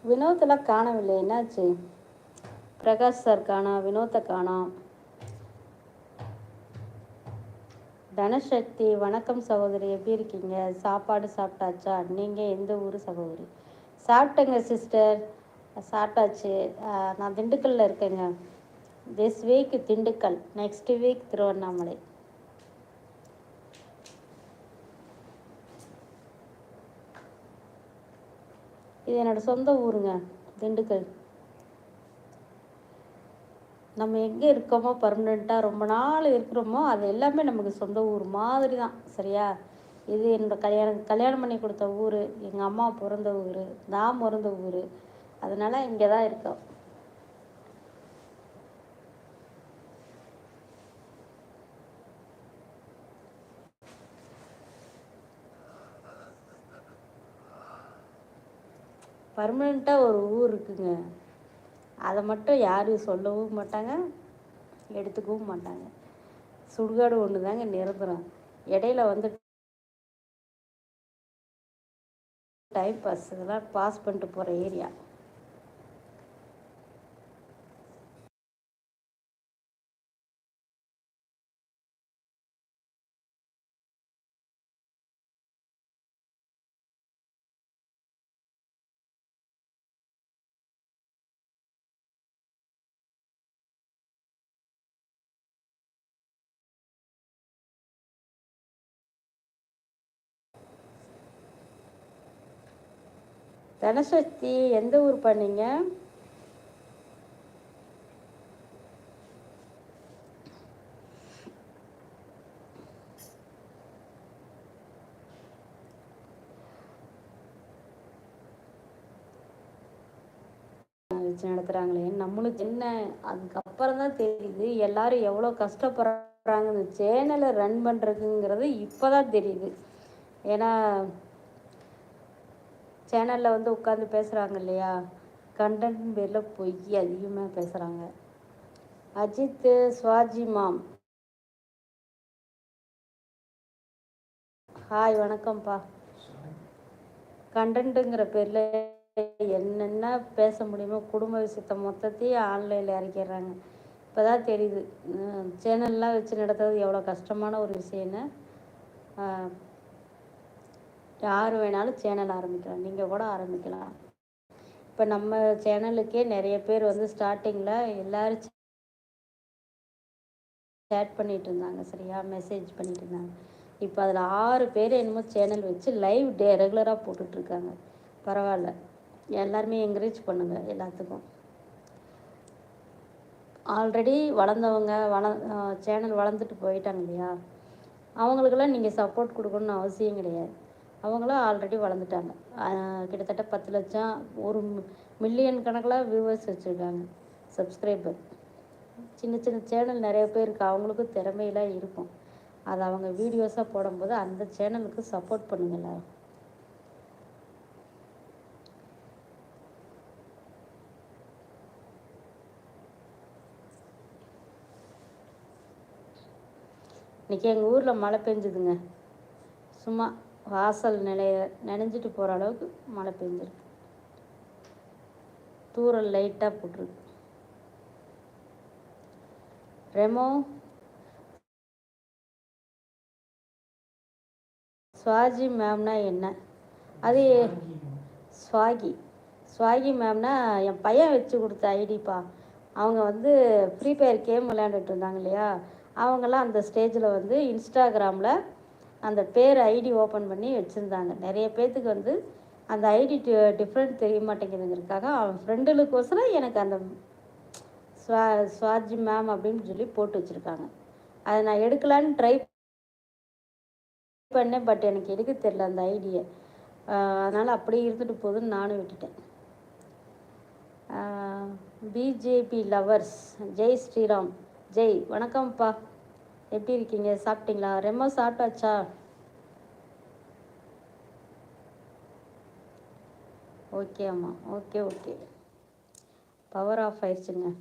வினோத்தெல்லாம் காணவில்லை, என்னாச்சு? பிரகாஷ் சார் காணோம், வினோத்தை காணோம். தனசக்தி வணக்கம் சகோதரி, எப்படி இருக்கீங்க? சாப்பாடு சாப்பிட்டாச்சா? நீங்கள் எந்த ஊர் சகோதரி? சாப்பிட்டேங்க சிஸ்டர், சாப்பிட்டாச்சு. நான் திண்டுக்கல்லில் இருக்கேங்க. This week Dindigul, next week Tiruvannamalai. இது என்னோடய சொந்த ஊருங்க, திண்டுக்கல். நம்ம எங்கே இருக்கோமோ பர்மனெண்ட்டாக ரொம்ப நாள் இருக்கிறோமோ அது எல்லாமே நமக்கு சொந்த ஊர் மாதிரி தான், சரியா? இது என்னோடய கல்யாணம் பண்ணி கொடுத்த ஊர், எங்கள் அம்மா பிறந்த ஊர், நான் பிறந்த ஊர், அதனால் இங்கே தான் இருக்கோம். பர்மனெண்ட்டாக ஒரு ஊர் இருக்குங்க, அதை மட்டும் யாரும் சொல்லவும் மாட்டாங்க, எடுத்துக்கவும் மாட்டாங்க. சுடுகாடு ஒன்று தாங்க நிரந்தரம். இடையில வந்து டைம் பாஸ், இதெல்லாம் பாஸ் பண்ணிட்டு போகிற ஏரியா. தனசக்தி எந்த ஊர் பண்ணீங்க? வச்சு நடத்துகிறாங்களே, நம்மளுக்கு என்ன? அதுக்கப்புறம் தான் தெரியுது எல்லாரும் எவ்வளோ கஷ்டப்படுறாங்க இந்த சேனலை ரன் பண்ணுறதுங்கிறது இப்போ தான் தெரியுது. ஏன்னா சேனலில் வந்து உட்காந்து பேசுகிறாங்க இல்லையா, கண்டென்ட் பேரில் பொய் அதிகமாக பேசுகிறாங்க. அஜித் ஸ்வாஜி மாம், ஹாய் வணக்கம்ப்பா. கண்டென்ட்டுங்கிற பேரில் என்னென்ன பேச முடியுமோ குடும்ப விஷயத்தை மொத்தத்தையும் ஆன்லைனில் இறக்கிடுறாங்க. இப்போ தான் தெரியுது சேனல்லாம் வச்சு நடத்துறது எவ்வளோ கஷ்டமான ஒரு விஷயம்னு. யார் வேணாலும் சேனல் ஆரம்பிக்கலாம், நீங்கள் கூட ஆரம்பிக்கலாம். இப்போ நம்ம சேனலுக்கே நிறைய பேர் வந்து ஸ்டார்டிங்கில் எல்லோரும் சேட் பண்ணிகிட்டு இருந்தாங்க, சரியா? மெசேஜ் பண்ணிகிட்டு இருந்தாங்க. இப்போ அதில் 6 பேர் என்னமோ சேனல் வச்சு லைவ் ரெகுலராக போட்டுட்ருக்காங்க. பரவாயில்ல, எல்லாருமே என்கரேஜ் பண்ணுங்கள் எல்லாத்துக்கும். ஆல்ரெடி வளர்ந்தவங்க சேனல் வளர்ந்துட்டு போயிட்டாங்க இல்லையா, அவங்களுக்கெல்லாம் நீங்கள் சப்போர்ட் கொடுக்கணுன்னு அவசியம் கிடையாது. அவங்களும் ஆல்ரெடி வளர்ந்துட்டாங்க. கிட்டத்தட்ட 10 லட்சம், 1 மில்லியன் கணக்கில் வியூவர்ஸ் வச்சுருக்காங்க, சப்ஸ்கிரைபர். சின்ன சின்ன சேனல் நிறைய பேருக்கு அவங்களுக்கும் திறமையெல்லாம் இருக்கும். அதை அவங்க வீடியோஸாக போடும்போது அந்த சேனலுக்கு சப்போர்ட் பண்ணுங்க எல்லாரும். இன்றைக்கி எங்கள் ஊரில் மழை பெஞ்சுதுங்க. சும்மா வாசல் நனைஞ்சிட்டு போகிற அளவுக்கு மழை பெஞ்சிருக்கு. தூரல் லைட்டாக போட்டிருக்கு. ரெமோ ஸ்வாஜி மேம்னா என்ன? அது ஸ்வாகி மேம்னா என் பையன் வச்சு கொடுத்த ஐடிப்பா. அவங்க வந்து ஃப்ரீ ஃபயர் கேம் விளையாண்டுட்டு இருந்தாங்க இல்லையா, அவங்களாம் அந்த ஸ்டேஜில் வந்து இன்ஸ்டாகிராமில் அந்த பேர் ஐடி ஓப்பன் பண்ணி வச்சுருந்தாங்க. நிறைய பேர்த்துக்கு வந்து அந்த ஐடி டிஃப்ரெண்ட் தெரிய மாட்டேங்குதுங்கிறதுக்காக அவன் ஃப்ரெண்டுகளுக்கோசரம் எனக்கு அந்த ஸ்வாஜி மேம் அப்படின்னு சொல்லி போட்டு வச்சுருக்காங்க. அதை நான் எடுக்கலான்னு ட்ரை பண்ணேன், பட் எனக்கு எடுக்க தெரில அந்த ஐடியை. அதனால் அப்படியே இருந்துட்டு போகுதுன்னு நானும் விட்டுட்டேன். BJP lovers, Jai Shri Ram. ஜெய் வணக்கம்ப்பா, எப்படி இருக்கீங்க? சாப்பிட்டீங்களா? ரெமோ சாப்பிட்டாச்சா? ஓகே அம்மா, ஓகே. பவர் ஆஃப் ஆயிடுச்சுங்க.